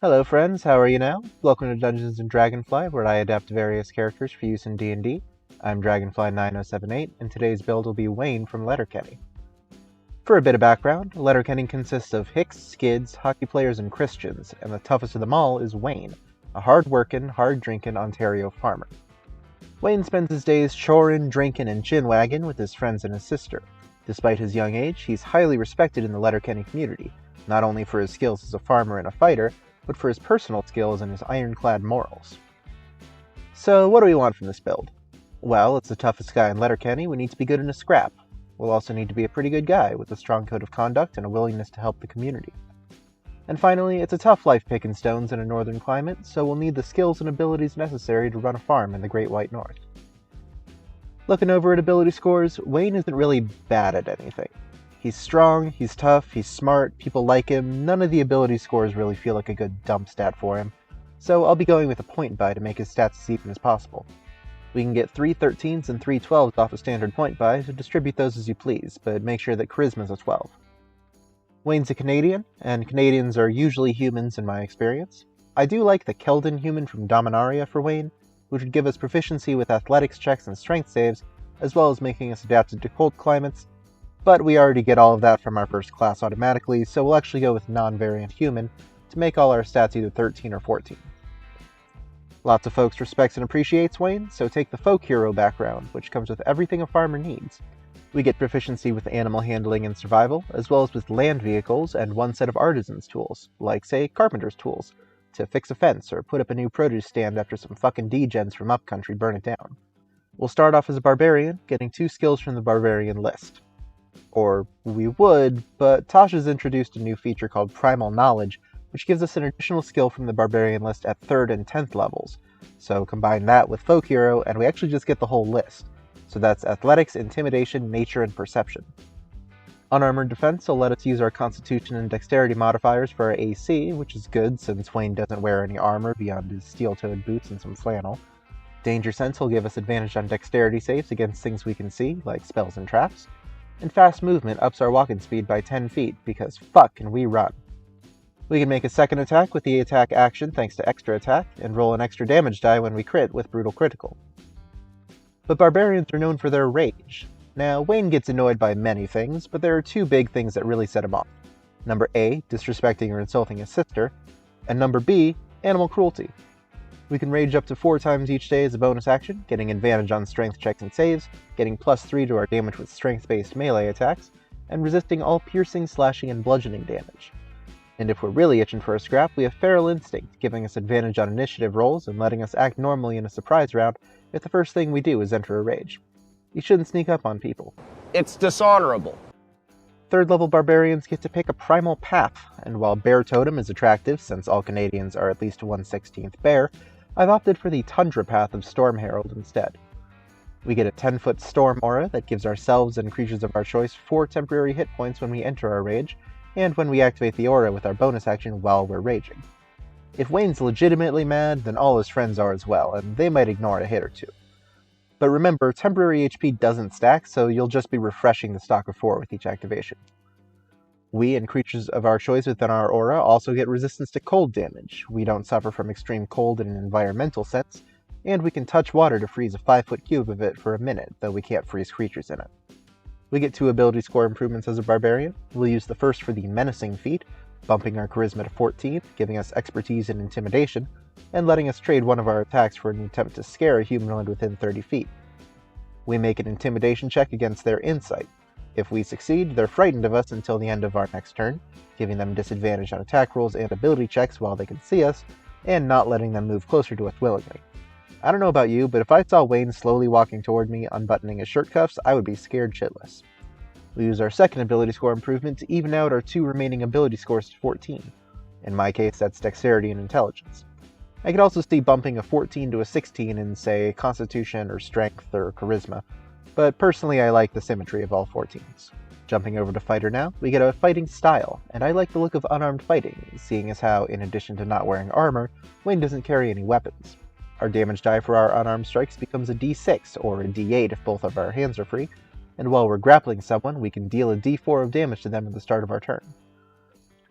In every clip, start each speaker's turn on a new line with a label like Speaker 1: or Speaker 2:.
Speaker 1: Hello friends, how are you now? Welcome to Dungeons & Dragonfly, where I adapt various characters for use in D&D. I'm Dragonfly9078, and today's build will be Wayne from Letterkenny. For a bit of background, Letterkenny consists of Hicks, Skids, hockey players, and Christians, and the toughest of them all is Wayne, a hard-working, hard-drinking Ontario farmer. Wayne spends his days chorin', drinking, and chin-wagging with his friends and his sister. Despite his young age, he's highly respected in the Letterkenny community, not only for his skills as a farmer and a fighter, but for his personal skills and his ironclad morals. So what do we want from this build? Well, it's the toughest guy in Letterkenny, we need to be good in a scrap. We'll also need to be a pretty good guy, with a strong code of conduct and a willingness to help the community. And finally, it's a tough life picking stones in a northern climate, so we'll need the skills and abilities necessary to run a farm in the Great White North. Looking over at ability scores, Wayne isn't really bad at anything. He's strong, he's tough, he's smart, people like him, none of the ability scores really feel like a good dump stat for him, so I'll be going with a point buy to make his stats as even as possible. We can get 3 13s and 3 12s off a standard point buy, so distribute those as you please, but make sure that Charisma's a 12. Wayne's a Canadian, and Canadians are usually humans in my experience. I do like the Keldon human from Dominaria for Wayne, which would give us proficiency with athletics checks and strength saves, as well as making us adapted to cold climates, but we already get all of that from our first class automatically, so we'll actually go with non-variant human to make all our stats either 13 or 14. Lots of folks respects and appreciates Wayne, so take the folk hero background, which comes with everything a farmer needs. We get proficiency with animal handling and survival, as well as with land vehicles and one set of artisan's tools, like say carpenter's tools, to fix a fence or put up a new produce stand after some fucking degens from upcountry burn it down. We'll start off as a barbarian, getting 2 skills from the barbarian list. Or we would, but Tasha's introduced a new feature called Primal Knowledge, which gives us an additional skill from the Barbarian list at 3rd and 10th levels. So combine that with Folk Hero, and we actually just get the whole list. So that's Athletics, Intimidation, Nature, and Perception. Unarmored Defense will let us use our Constitution and Dexterity modifiers for our AC, which is good since Wayne doesn't wear any armor beyond his steel-toed boots and some flannel. Danger Sense will give us advantage on Dexterity saves against things we can see, like spells and traps. And Fast Movement ups our walking speed by 10 feet, because fuck can we run. We can make a second attack with the attack action thanks to extra attack, and roll an extra damage die when we crit with Brutal Critical. But barbarians are known for their rage. Now, Wayne gets annoyed by many things, but there are 2 big things that really set him off. Number A, disrespecting or insulting his sister, and number B, animal cruelty. We can rage up to 4 times each day as a bonus action, getting advantage on strength checks and saves, getting +3 to our damage with strength-based melee attacks, and resisting all piercing, slashing, and bludgeoning damage. And if we're really itching for a scrap, we have Feral Instinct, giving us advantage on initiative rolls and letting us act normally in a surprise round if the first thing we do is enter a rage. You shouldn't sneak up on people.
Speaker 2: It's dishonorable.
Speaker 1: 3rd level barbarians get to pick a primal path, and while Bear Totem is attractive since all Canadians are at least 1/16th bear, I've opted for the Tundra path of Storm Herald instead. We get a 10-foot storm aura that gives ourselves and creatures of our choice 4 temporary hit points when we enter our rage, and when we activate the aura with our bonus action while we're raging. If Wayne's legitimately mad, then all his friends are as well, and they might ignore a hit or 2. But remember, temporary HP doesn't stack, so you'll just be refreshing the stock of 4 with each activation. We and creatures of our choice within our aura also get resistance to cold damage. We don't suffer from extreme cold in an environmental sense, and we can touch water to freeze a 5-foot cube of it for a minute, though we can't freeze creatures in it. We get 2 ability score improvements as a barbarian. We'll use the first for the Menacing feat, bumping our charisma to 14, giving us expertise and intimidation, and letting us trade one of our attacks for an attempt to scare a humanoid within 30 feet. We make an intimidation check against their insight. If we succeed, they're frightened of us until the end of our next turn, giving them disadvantage on attack rolls and ability checks while they can see us, and not letting them move closer to us willingly. I don't know about you, but if I saw Wayne slowly walking toward me, unbuttoning his shirt cuffs, I would be scared shitless. We use our second ability score improvement to even out our 2 remaining ability scores to 14. In my case, that's Dexterity and Intelligence. I could also see bumping a 14 to a 16 in, say, Constitution or Strength or Charisma, but personally I like the symmetry of all 14s. Jumping over to Fighter now, we get a fighting style, and I like the look of unarmed fighting, seeing as how, in addition to not wearing armor, Wayne doesn't carry any weapons. Our damage die for our unarmed strikes becomes a d6, or a d8 if both of our hands are free, and while we're grappling someone, we can deal a d4 of damage to them at the start of our turn.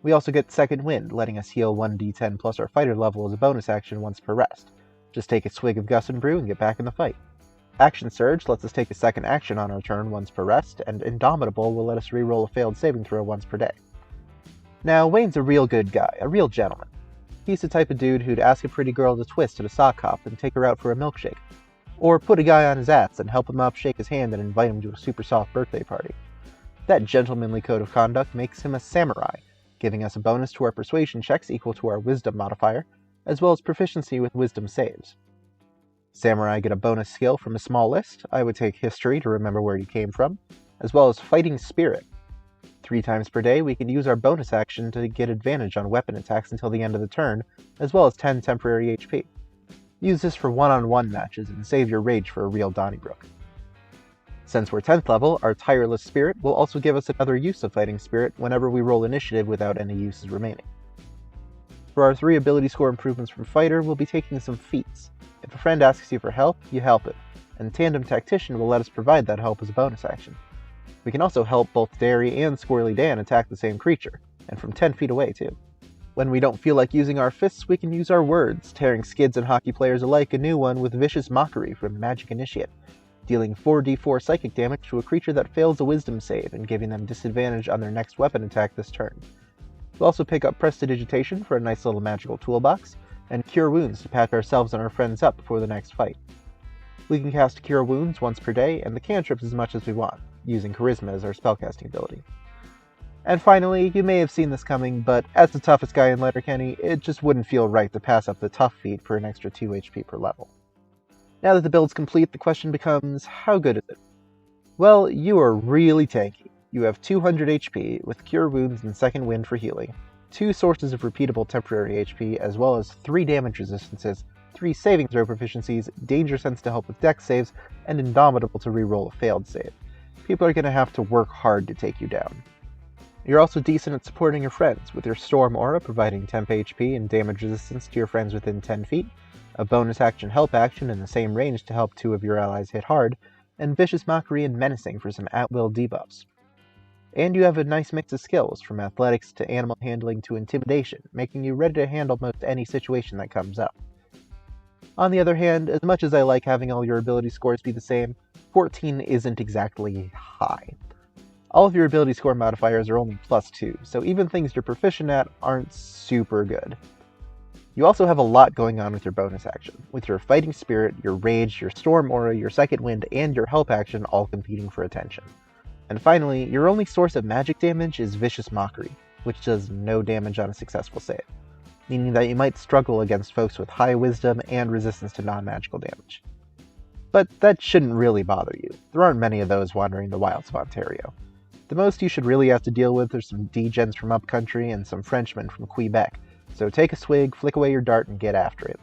Speaker 1: We also get Second Wind, letting us heal 1d10 plus our fighter level as a bonus action once per rest. Just take a swig of Gust and Brew and get back in the fight. Action Surge lets us take a second action on our turn once per rest, and Indomitable will let us reroll a failed saving throw once per day. Now, Wayne's a real good guy, a real gentleman. He's the type of dude who'd ask a pretty girl to twist at a sock hop and take her out for a milkshake. Or put a guy on his ass and help him up, shake his hand, and invite him to a super soft birthday party. That gentlemanly code of conduct makes him a samurai, giving us a bonus to our persuasion checks equal to our wisdom modifier, as well as proficiency with wisdom saves. Samurai get a bonus skill from a small list. I would take history to remember where you came from, as well as fighting spirit. 3 times per day we can use our bonus action to get advantage on weapon attacks until the end of the turn, as well as 10 temporary HP. Use this for one-on-one matches and save your rage for a real Donnybrook. Since we're 10th level, our Tireless Spirit will also give us another use of Fighting Spirit whenever we roll initiative without any uses remaining. For our 3 ability score improvements from Fighter, we'll be taking some Feats. If a friend asks you for help, you help him, and Tandem Tactician will let us provide that help as a bonus action. We can also help both Derry and Squirrely Dan attack the same creature, and from 10 feet away too. When we don't feel like using our fists, we can use our words, tearing skids and hockey players alike a new one with Vicious Mockery from Magic Initiate, dealing 4d4 psychic damage to a creature that fails a wisdom save and giving them disadvantage on their next weapon attack this turn. We'll also pick up Prestidigitation for a nice little magical toolbox, and Cure Wounds to patch ourselves and our friends up before the next fight. We can cast Cure Wounds once per day, and the cantrips as much as we want, using Charisma as our spellcasting ability. And finally, you may have seen this coming, but as the toughest guy in Letterkenny, it just wouldn't feel right to pass up the tough feat for an extra 2 HP per level. Now that the build's complete, the question becomes, how good is it? Well, you are really tanky. You have 200 HP, with Cure Wounds and Second Wind for healing, 2 sources of repeatable temporary HP, as well as 3 damage resistances, 3 saving throw proficiencies, Danger Sense to help with dex saves, and Indomitable to reroll a failed save. People are going to have to work hard to take you down. You're also decent at supporting your friends, with your Storm Aura providing temp HP and damage resistance to your friends within 10 feet, a bonus action help action in the same range to help 2 of your allies hit hard, and Vicious Mockery and Menacing for some at-will debuffs. And you have a nice mix of skills, from athletics to animal handling to intimidation, making you ready to handle most any situation that comes up. On the other hand, as much as I like having all your ability scores be the same, 14 isn't exactly high. All of your ability score modifiers are only +2, so even things you're proficient at aren't super good. You also have a lot going on with your bonus action, with your Fighting Spirit, your Rage, your Storm Aura, your Second Wind, and your Help action all competing for attention. And finally, your only source of magic damage is Vicious Mockery, which does no damage on a successful save, meaning that you might struggle against folks with high wisdom and resistance to non-magical damage. But that shouldn't really bother you. There aren't many of those wandering the wilds of Ontario. The most you should really have to deal with are some degens from upcountry and some Frenchmen from Quebec, so take a swig, flick away your dart, and get after it.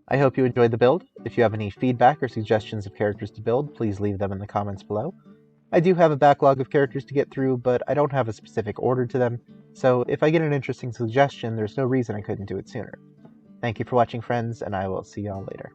Speaker 1: I hope you enjoyed the build. If you have any feedback or suggestions of characters to build, please leave them in the comments below. I do have a backlog of characters to get through, but I don't have a specific order to them, so if I get an interesting suggestion, there's no reason I couldn't do it sooner. Thank you for watching, friends, and I will see y'all later.